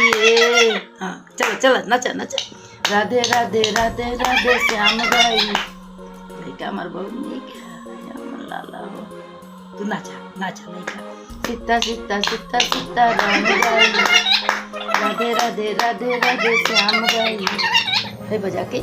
ये हाँ चलो चलो नाचा नाचा राधे राधे राधे राधे श्याम गाई लैका हमार बहुत नीक है हमर लाला हो तू नाचा नाचा लैका सीता सीता सीता सीता राम गाई राधे राधे राधे राधे श्याम गाई है बजा के